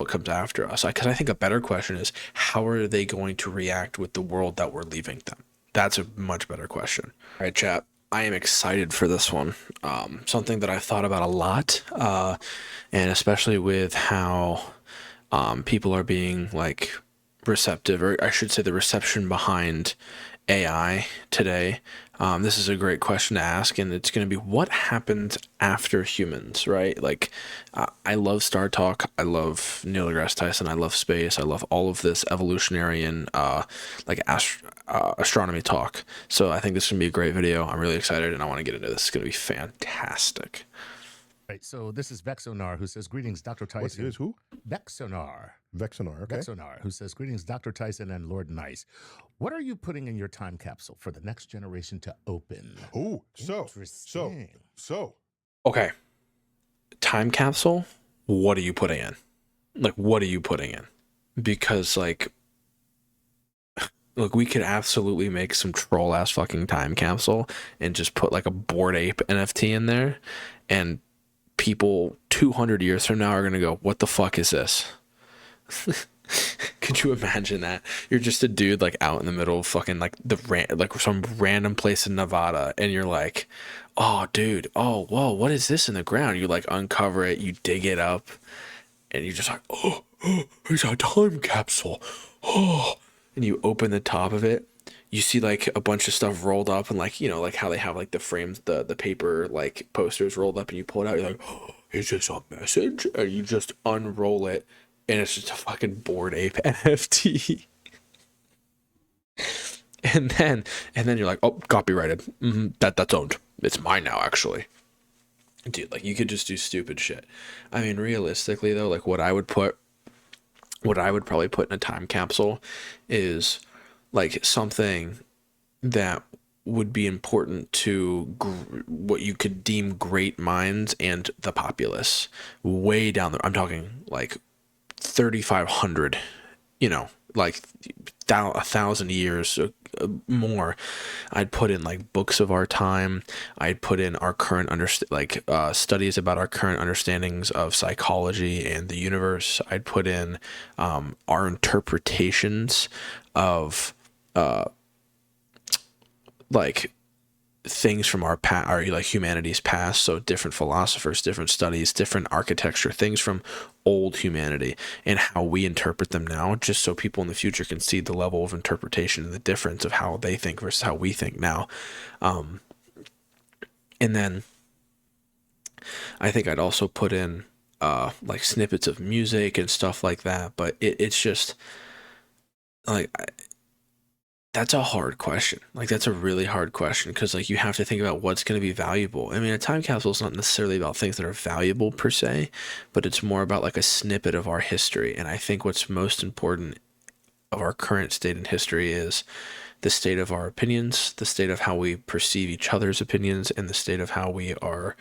comes after us. Because I think a better question is, how are they going to react with the world that we're leaving them? That's a much better question. All right, chat. I am excited for this one. Something that I've thought about a lot, and especially with how people are being like receptive, or I should say the reception behind AI today. This is a great question to ask, and it's going to be what happens after humans, right? Like, I love Star Talk, I love Neil deGrasse Tyson, I love space, I love all of this evolutionary and like astronomy talk. So I think this is going to be a great video. I'm really excited, and I want to get into this. It's going to be fantastic. Right. So this is Vexonar who says, greetings, Dr. What Tyson. is who? Vexonar. Vexonar. Okay. Vexonar, who says, greetings, Dr. Tyson and Lord Nice. What are you putting in your time capsule for the next generation to open? Oh, so Okay. Time capsule, what are you putting in? Like, what are you putting in? Because, like, look, we could absolutely make some troll ass fucking time capsule and just put like a Bored Ape NFT in there, and people 200 years from now are gonna go, what the fuck is this? Could you imagine that? You're just a dude like out in the middle of fucking like like some random place in Nevada, and you're like, oh dude, oh whoa, what is this in the ground? You like uncover it, you dig it up, and you're just like, oh, it's a time capsule. Oh, and you open the top of it, you see like a bunch of stuff rolled up, and like, you know, like how they have like the frames, the paper like posters rolled up, and you pull it out, you're like, oh, is this a message? And you just unroll it, and it's just a fucking Bored Ape NFT. and then you're like, oh, copyrighted. That's owned. It's mine now, actually. Dude, like, you could just do stupid shit. I mean, realistically though, like what I would probably put in a time capsule is like something that would be important to what you could deem great minds and the populace way down the, I'm talking like 3,500, you know, like 1,000 years more. I'd put in like books of our time. I'd put in our current studies about our current understandings of psychology and the universe. I'd put in our interpretations of like things from our like humanity's past. So different philosophers, different studies, different architecture, things from old humanity and how we interpret them now, just so people in the future can see the level of interpretation and the difference of how they think versus how we think now. And then I think I'd also put in like snippets of music and stuff like that, but it's just like, that's a hard question. Like, that's a really hard question, because like you have to think about what's going to be valuable. I mean, a time capsule is not necessarily about things that are valuable per se, but it's more about like a snippet of our history. And I think what's most important of our current state in history is the state of our opinions, the state of how we perceive each other's opinions, and the state of how we are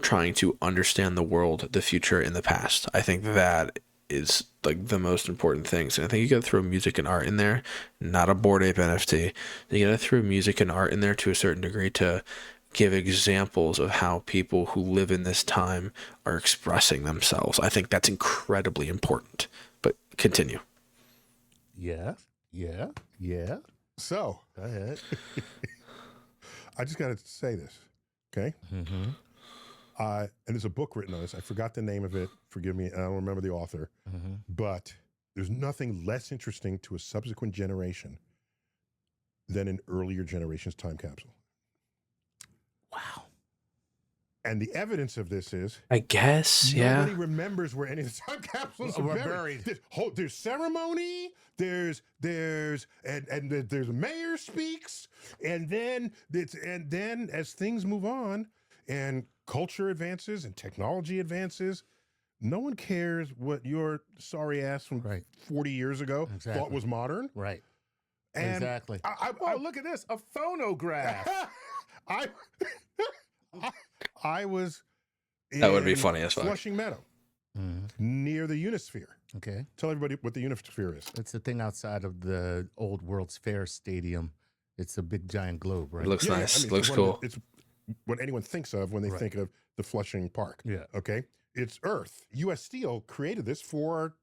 trying to understand the world, the future, and the past. I think that is like the most important things. And I think you gotta throw music and art in there, not a Bored Ape NFT. You gotta throw music and art in there to a certain degree to give examples of how people who live in this time are expressing themselves. I think that's incredibly important. But continue. Yeah. So Go ahead. I just got to say this, okay? Mm-hmm. And there's a book written on this. I forgot the name of it. Forgive me. I don't remember the author. Mm-hmm. But there's nothing less interesting to a subsequent generation than an earlier generation's time capsule. Wow. And the evidence of this is, I guess, nobody yeah. remembers where any of the time capsules Were are buried. buried. There's ceremony. There's a mayor speaks, and then as things move on and culture advances and technology advances, no one cares what your sorry ass from 40 years ago thought was modern. Right. And Exactly. Look at this, a phonograph. I was That would be in funny as fuck. Flushing Meadow, near the Unisphere. Okay. Tell everybody what the Unisphere is. It's the thing outside of the old World's Fair Stadium. It's a big giant globe, right? It looks nice. I mean, Looks cool. It's what anyone thinks of when they think of the Flushing Park. Yeah. Okay. it's Earth. U.S. Steel created this for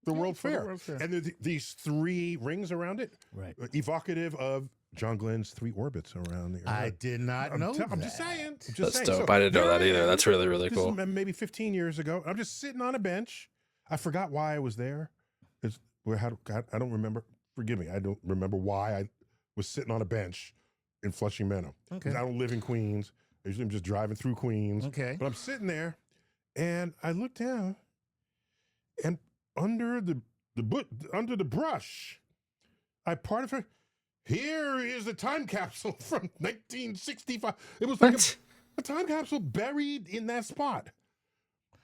the World for the Fair. World Fair. And there's these 3 rings around it, Right. evocative of John Glenn's 3 orbits around the Earth. I did not know that. I'm just saying. I'm just That's saying. dope. So I didn't know there that I either. am. That's really, really This cool. is maybe 15 years ago. I'm just sitting on a bench. I forgot why I was there. I don't remember. Forgive me. I don't remember why I was sitting on a bench in Flushing Meadow. Okay. 'Cause I don't live in Queens. Usually I'm just driving through Queens. Okay. But I'm sitting there, and I look down, and under the brush, I parted from. Here is a time capsule from 1965. It was like What? a time capsule buried in that spot.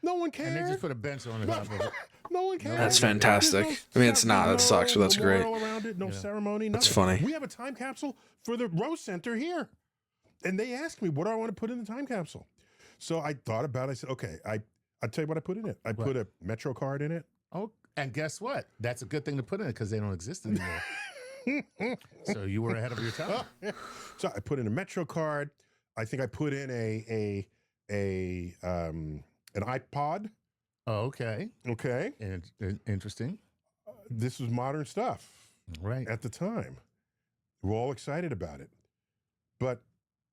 No one cared. And they just put a bench on the top of it. No one cares. That's There's fantastic. I mean, it's not. That sucks, but that's great. memorial around it, no Yeah. ceremony. That's nothing. funny. We have a time capsule for the Rose Center here. And they asked me, what do I want to put in the time capsule? So I thought about it. I said, okay, I'll tell you what I put in it. I put a Metro card in it. Oh, and guess what? That's a good thing to put in it because they don't exist anymore. So you were ahead of your time. So I put in a Metro card. I think I put in an iPod. Oh, okay. Okay. And interesting. This was modern stuff Right. at the time. We're all excited about it. But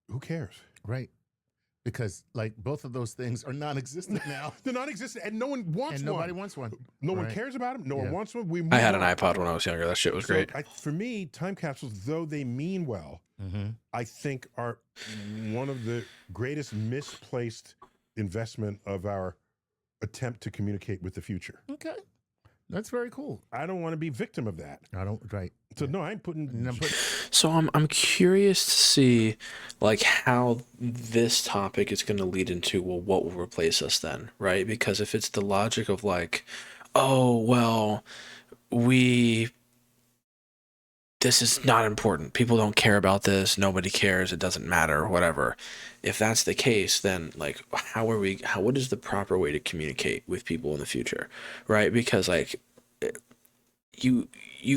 who cares? Right. Because like both of those things are non-existent now. They're non-existent, and no one wants And nobody one. wants one. No one Right. cares about them. No Yeah. one wants one. We I had an move on. iPod when I was younger. That shit was So great. for me, time capsules, though they mean well, Mm-hmm. I think are one of the greatest misplaced investment of our attempt to communicate with the future. Okay. That's very cool. I don't want to be victim of that. I don't, right. So no, I ain't putting. And I'm put- So I'm curious to see like how this topic is going to lead into, well, what will replace us then, right? Because if it's the logic of like, oh well, this is not important. People don't care about this. Nobody cares. It doesn't matter. Whatever. If that's the case, then like, what is the proper way to communicate with people in the future, right? Because like, you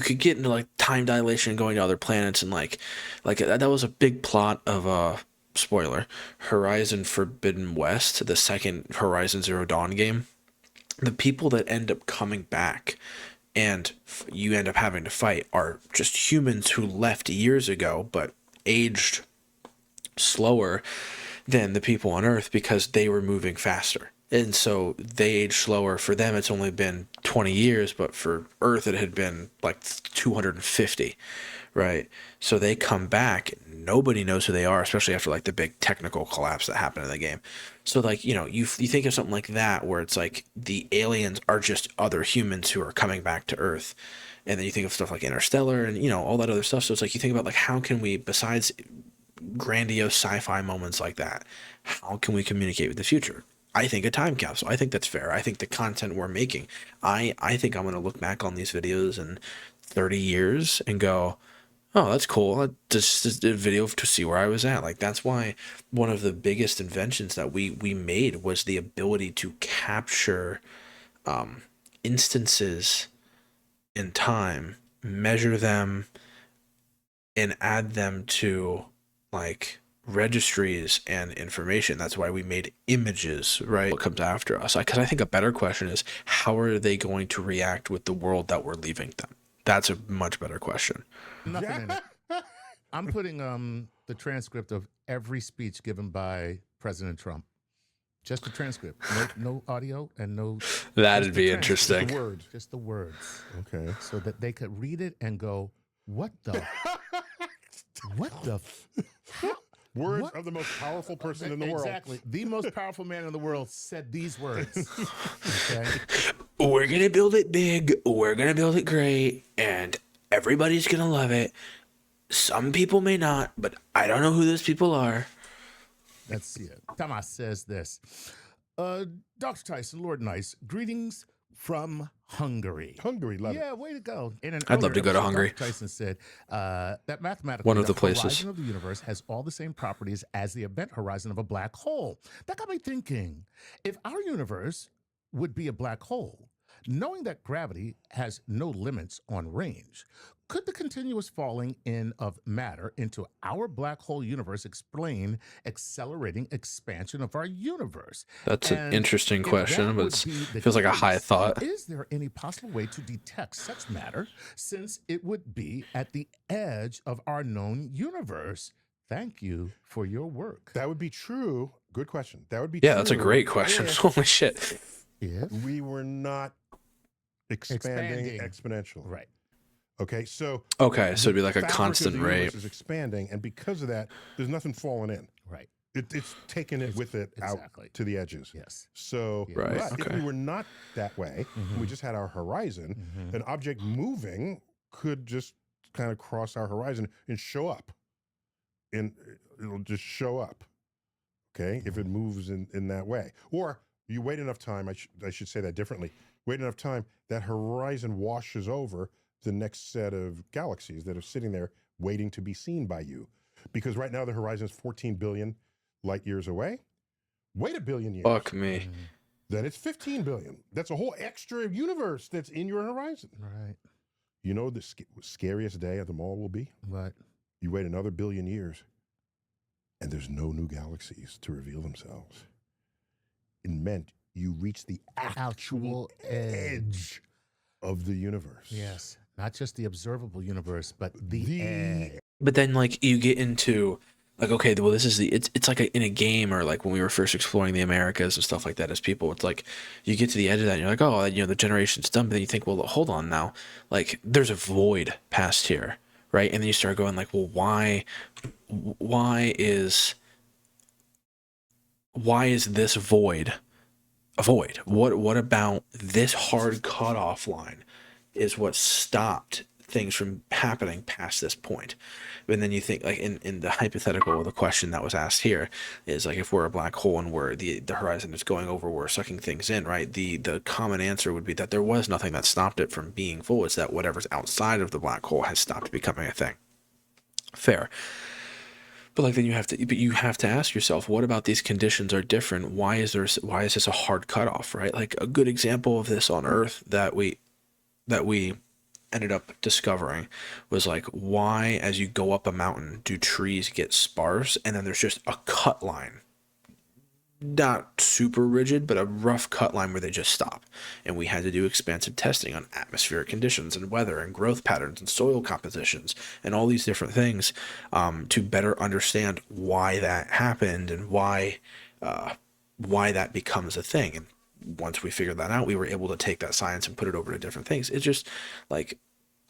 could get into like time dilation and going to other planets and like that was a big plot of spoiler, Horizon Forbidden West, the second Horizon Zero Dawn game. The people that end up coming back and you end up having to fight are just humans who left years ago but aged slower than the people on Earth because they were moving faster. And so they age slower. For them, it's only been 20 years, but for Earth, it had been like 250, right? So they come back. Nobody knows who they are, especially after like the big technical collapse that happened in the game. So like, you think of something like that where it's like the aliens are just other humans who are coming back to Earth. And then you think of stuff like Interstellar and, all that other stuff. So it's like you think about like how can we, besides grandiose sci-fi moments like that, how can we communicate with the future? I think a time capsule. I think that's fair. I think the content we're making, I think I'm going to look back on these videos in 30 years and go, oh, that's cool. Just a video to see where I was at. Like, that's why one of the biggest inventions that we made was the ability to capture instances in time, measure them, and add them to, like, registries and information. That's why we made images, right? What comes after us? Because I think a better question is, how are they going to react with the world that we're leaving them? That's a much better question. Nothing in it. I'm putting the transcript of every speech given by President Trump. Just the transcript. No audio and no. That'd just the be transcript, interesting. The words. Just the words. Okay. So that they could read it and go, what the? What the? Words What? of the most powerful person in the world. Exactly. The most powerful man in the world said these words. Okay. We're going to build it big. We're going to build it great. And everybody's going to love it. Some people may not, but I don't know who those people are. Let's see it. Thomas says this. Dr. Tyson, Lord Nice, greetings from Hungary. Hungary, love it. Yeah, way to go. In an I'd love to earlier go to episode, Hungary. Dr. Tyson said that mathematically, One of the places. horizon of the universe has all the same properties as the event horizon of a black hole. That got me thinking, if our universe would be a black hole, Knowing that gravity has no limits on range, could the continuous falling in of matter into our black hole universe explain accelerating expansion of our universe? That's an And interesting if question, that but would it be the feels like a high case, thought. is there any possible way to detect such matter since it would be at the edge of our known universe? Thank you for your work. That would be true. Good question. That would be Yeah, true. that's a great question. if Holy shit. If we were not expanding exponentially. right. Okay, so Okay, so it'd be like a fabric of constant the universe rate. is expanding, and because of that, there's nothing falling in. Right. It's taking it with it Exactly. out to the edges. Yes. So, Yeah. Right, but if okay. we were not that way, and we just had our horizon, Mhm. an object moving could just kind of cross our horizon and show up. And it'll just show up. Okay, if it moves in that way, or you wait enough time. I should say that differently. Wait enough time, that horizon washes over the next set of galaxies that are sitting there waiting to be seen by you. Because right now the horizon is 14 billion light years away. Wait a billion years. Fuck me. Mhm. Then it's 15 billion. That's a whole extra universe that's in your horizon. Right. You know the scariest day of them all will be? But You wait another billion years, and there's no new galaxies to reveal themselves. It meant you reach the actual edge of the universe. yes, not just the observable universe, but the edge. But then like you get into like, okay, well this is it's like in a game, or like when we were first exploring the Americas and stuff like that as people, it's like you get to the edge of that and you're like, oh, the generation's done, but then you think, well, hold on now, like there's a void past here, right? And then you start going like, well, why is this void a void? What about this hard cutoff line is what stopped things from happening past this point? And then you think like in the hypothetical, the question that was asked here is like, if we're a black hole and we're the horizon is going over, we're sucking things in, right? The common answer would be that there was nothing that stopped it from being full. It's that whatever's outside of the black hole has stopped becoming a thing. Fair. But like then you have to ask yourself, what about these conditions are different? Why is this a hard cutoff, right? Like a good example of this on Earth that we ended up discovering was like, why as you go up a mountain do trees get sparse and then there's just a cut line, not super rigid, but a rough cut line where they just stop. And we had to do expansive testing on atmospheric conditions and weather and growth patterns and soil compositions and all these different things to better understand why that happened and why that becomes a thing. And once we figured that out, we were able to take that science and put it over to different things. It's just like,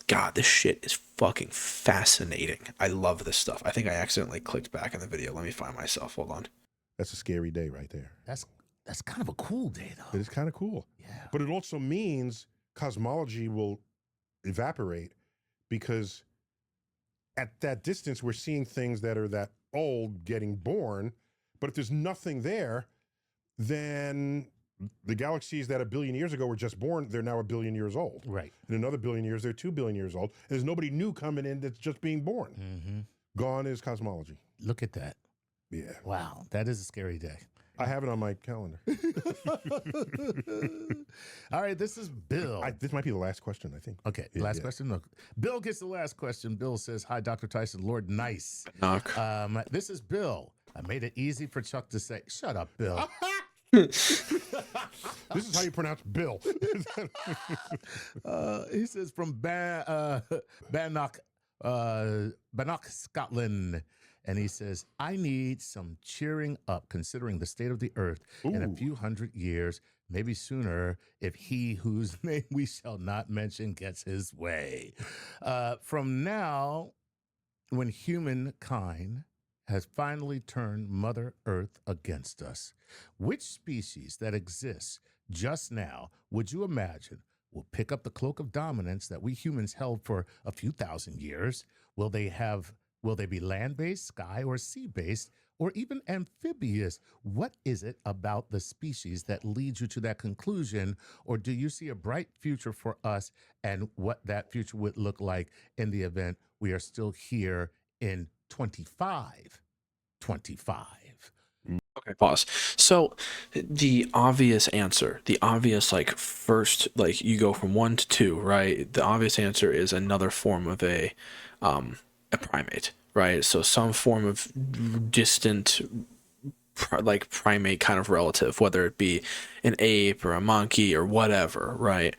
God, this shit is fucking fascinating. I love this stuff. I think I accidentally clicked back in the video. Let me find myself. Hold on. That's a scary day right there. That's kind of a cool day, though. It is kind of cool. Yeah. But it also means cosmology will evaporate, because at that distance, we're seeing things that are that old getting born. But if there's nothing there, then the galaxies that a billion years ago were just born, they're now a billion years old. Right. In another billion years, they're 2 billion years old. And there's nobody new coming in that's just being born. Mm-hmm. Gone is cosmology. Look at that. Yeah. Wow. That is a scary day. I have it on my calendar. All right. This is Bill. This might be the last question, I think. Okay, Yeah, last yeah. question. Look, Bill gets the last question. Bill says, "Hi, Dr. Tyson, Lord Nice. Knock. This is Bill. I made it easy for Chuck to say, shut up, Bill. This is how you pronounce Bill. He says from Bannock, Scotland. And he says, I need some cheering up considering the state of the earth in a Ooh. few hundred years, maybe sooner, if he whose name we shall not mention gets his way. From now, when humankind has finally turned Mother Earth against us, which species that exists just now would you imagine will pick up the cloak of dominance that we humans held for a few thousand years? Will they be land-based, sky or sea-based, or even amphibious? What is it about the species that leads you to that conclusion? Or do you see a bright future for us and what that future would look like in the event we are still here in 25? Okay, pause. So the obvious answer, the obvious like first, like you go from 1 to 2, right? The obvious answer is another form of a primate, right? So some form of distant like primate kind of relative, whether it be an ape or a monkey or whatever, right?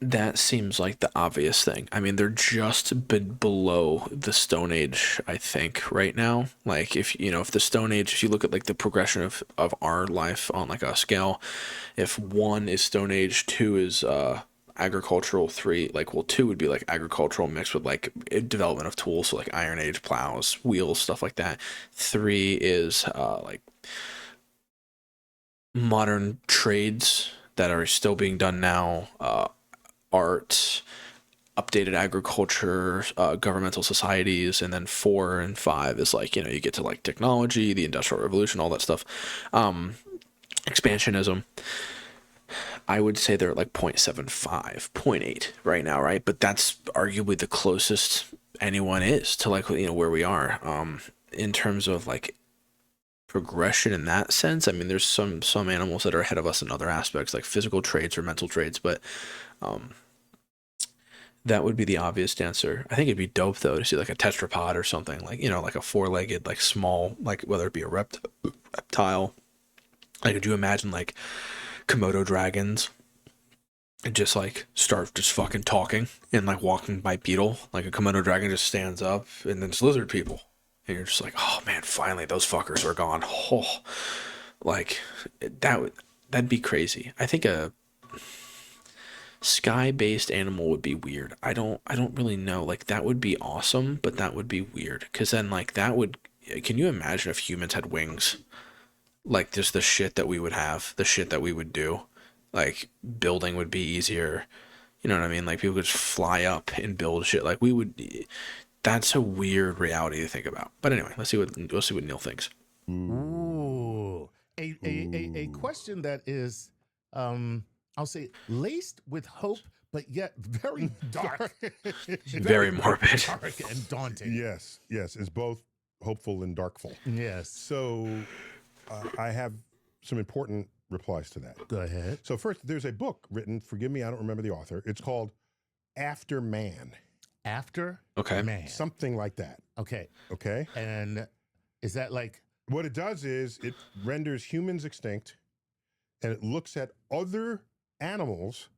That seems like the obvious thing. I mean, they're just below the Stone Age, I think, right now. Like, if you know, if the Stone Age, if you look at like the progression of our life on like a scale, if 1 is Stone Age, 2 is agricultural, 3 like, well, 2 would be like agricultural mixed with like development of tools, so like Iron Age plows, wheels, stuff like that. 3 is like modern trades that are still being done now, art, updated agriculture, governmental societies, and then 4 and 5 is like, you get to like technology, the Industrial Revolution, all that stuff. Expansionism. I would say they're at like 0.75, 0.8 right now, right? But that's arguably the closest anyone is to like, where we are. In terms of like progression in that sense, I mean, there's some animals that are ahead of us in other aspects, like physical traits or mental traits, but that would be the obvious answer. I think it'd be dope though to see like a tetrapod or something, like like a 4-legged, like small, like whether it be a reptile. Like, could you imagine like Komodo dragons and just like start just fucking talking and like walking bipedal? Like a Komodo dragon just stands up and then it's lizard people, and you're just like, oh man, finally those fuckers are gone. Oh, like that'd be crazy. I think a sky-based animal would be weird. I don't really know. Like, that would be awesome, but that would be weird. Cause then like that would, can you imagine if humans had wings? Like, just the shit that we would have, the shit that we would do. Like, building would be easier. You know what I mean? Like, people could just fly up and build shit. Like, we would. That's a weird reality to think about. But anyway, let's see what Neil thinks. Ooh, a question that is, I'll say, laced with hope, but yet very dark, Very morbid, dark and daunting. Yes, it's both hopeful and darkful. Yes. So I have some important replies to that. Go ahead. So first, there's a book written, forgive me, I don't remember the author. It's called After Man. After Okay. Man. Something like that. Okay. Okay. And is that like, What it does is it renders humans extinct, and it looks at other animals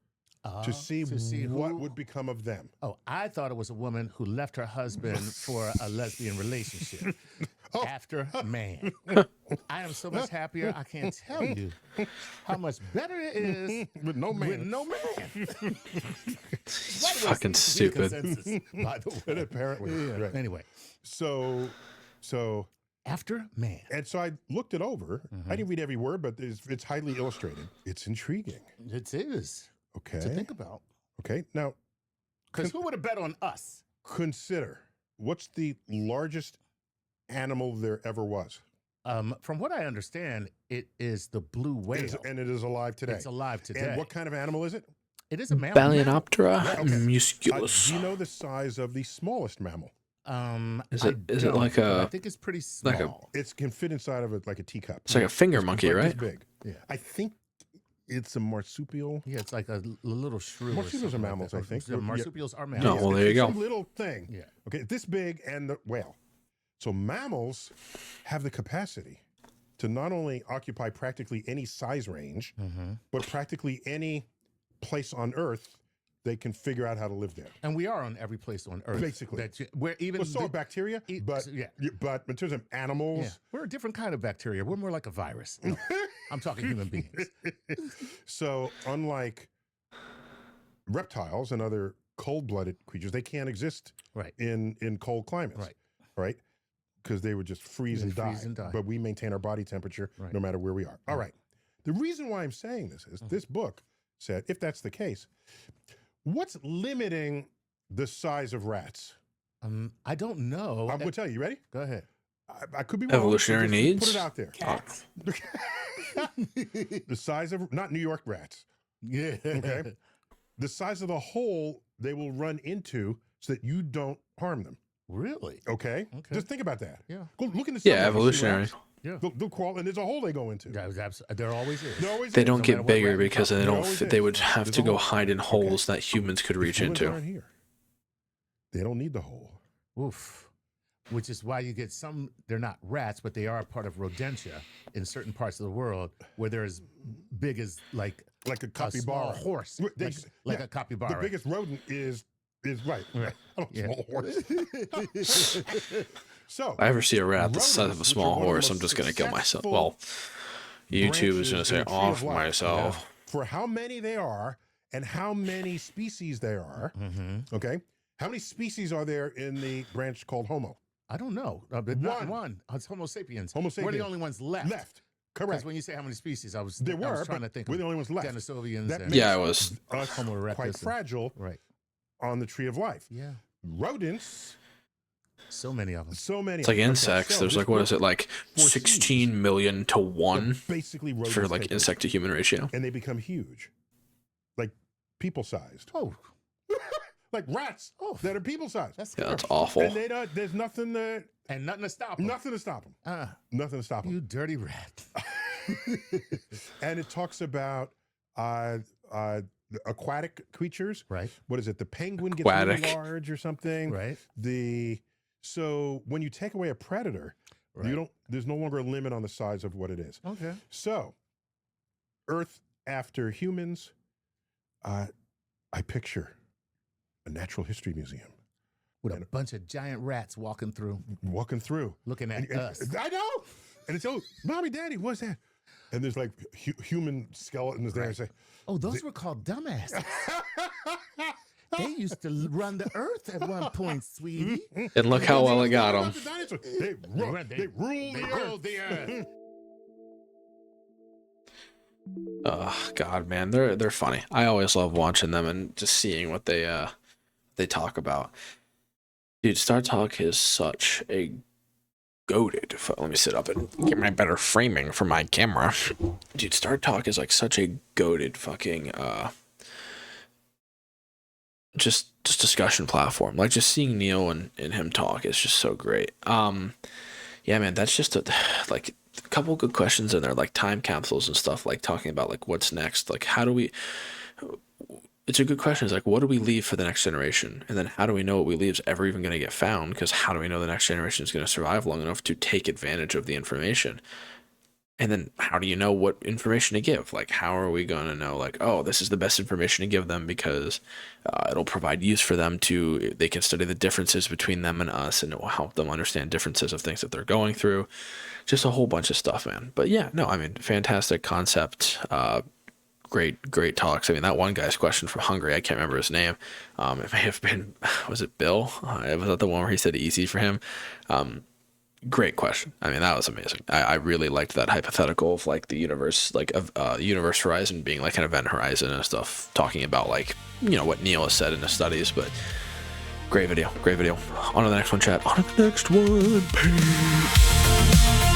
to see what who- would become of them. Oh, I thought it was a woman who left her husband for a lesbian relationship. Oh. After Man. I am so much happier. I can't tell you how much better it is With no man. with no man. Fucking stupid. By the And way. apparently. Yeah. Right. Anyway, So After Man. and so I looked it over. I didn't read every word, but it's highly illustrated. It's intriguing. It is Okay. to think about. Okay. Now Because who would have bet on us? consider, what's the largest animal there ever was? From what I understand, it is the blue whale. And it is alive today. It's alive today. And what kind of animal is it? It is a mammal. Balaenoptera Yeah, okay. musculus. Do you know the size of the smallest mammal? Is I it don't, like but I a- think it's pretty small. like a- It can fit inside of it like a teacup. It's like a finger It's monkey, like right? this big. Yeah. I think it's a marsupial. Yeah, it's like a little shrew. or Marsupials are something like mammals, that. I think. Yeah, Yeah. marsupials are No, mammals. well, there you It's go. some little thing. Yeah. Okay, this big and the whale. So mammals have the capacity to not only occupy practically any size range, but practically any place on Earth they can figure out how to live there. And we are on every place on Earth. Basically. We're even. Well, so are bacteria, but yeah. but in terms of animals, Yeah. We're a different kind of bacteria. We're more like a virus. No, I'm talking human beings. so unlike reptiles and other cold-blooded creatures, they can't exist Right. in cold climates, Right. right? Because they would just freeze, They and, die. freeze and die. But we maintain our body temperature Right. no matter where we are. All right. The reason why I'm saying this is this book said, if that's the case, what's limiting the size of rats? I don't know. I'm going to tell you. You ready? Go ahead. I could be wrong. so Evolutionary just needs? Put it out there. Cats. The size of, not New York rats, Yeah. okay? The size of the hole they will run into so that you don't harm them. Really? Okay? Okay. Just think about that. Yeah. Go look in the Yeah, sunlight and see evolutionary. rats. Yeah. They'll crawl, and there's a hole they go into. There always is. There always They is, don't no get matter what bigger rabbit you because find. they There don't. always They is. would have There's to a go hole. hide in holes that humans could reach Humans into. aren't here. They don't need the hole. Oof. Which is why you get some, they're not rats, but they are a part of rodentia in certain parts of the world where they're as big as like A a small capybara. horse. They- Like yeah, a capybara. The biggest rodent is right. Right. I don't Yeah. small horse. So If I ever see a rat the size of a rodents, which small are one of the horse, I'm most just gonna kill myself. successful Well, YouTube is gonna branches say in the tree off of life. myself. for how many they are and how many species there are, Mm-hmm. okay? How many species are there in the branch called Homo? I don't know. But not one. It's Homo sapiens. Homo We're sapiens. the only ones left. Left. Because Correct. when you say how many species, I was There were, trying to but think we're of the only ones left. Denisovians. That and makes Yeah, I was. us Homo erectus. quite and- fragile Right. on the tree of life. Yeah. Rodents, So many of them. so many. It's like Okay, insects. so There's this like, what group is it, like for seeds. 16 million to are 1 basically rodents for like take over, insect to human ratio? and they become huge, like people-sized, Oh, like rats that are people-sized. that's Yeah, good. that's awful. And they don't. There's nothing to And nothing to stop them. nothing to stop them. Nothing to stop them. You dirty rat. And it talks about the aquatic creatures. Right. What is it? The penguin gets really Aquatic. large or something. Right. So when you take away a predator, Right. you don't. There's no longer a limit on the size of what it is. Okay. So, Earth after humans, I picture a natural history museum With a bunch of giant rats walking through, walking through. looking at And- us. I know. And it's, oh, mommy, daddy, what's that? And there's like human skeletons there and say, Oh, those were called dumbasses. They used to run the earth at one point, sweetie. And look how well it got them. They rule the earth. Oh God, man, they're funny. I always love watching them and just seeing what they talk about. Dude, Star Talk is such a goated. Let me sit up and get my better framing for my camera. Dude, Star Talk is like such a goated fucking just discussion platform. Like just seeing Neil and him talk is just so great. Yeah, man, that's just like a couple good questions in there, like time capsules and stuff, like talking about like what's next, like how do we. It's a good question. It's like, what do we leave for the next generation? And then how do we know what we leave is ever even going to get found? Because how do we know the next generation is going to survive long enough to take advantage of the information? And then how do you know what information to give? Like, how are we going to know, like, oh, this is the best information to give them because it'll provide use for them they can study the differences between them and us, and it will help them understand differences of things that they're going through. Just a whole bunch of stuff, man. But yeah, no, I mean, fantastic concept. Great talks. I mean, that one guy's question from Hungary, I can't remember his name. It may have been, was it Bill? Was that the one where he said easy for him? Great question. I mean, that was amazing. I really liked that hypothetical of like the universe, like universe horizon being like an event horizon and stuff, talking about like, what Neil has said in his studies. But great video. On to the next one, chat. On to the next one. Peace.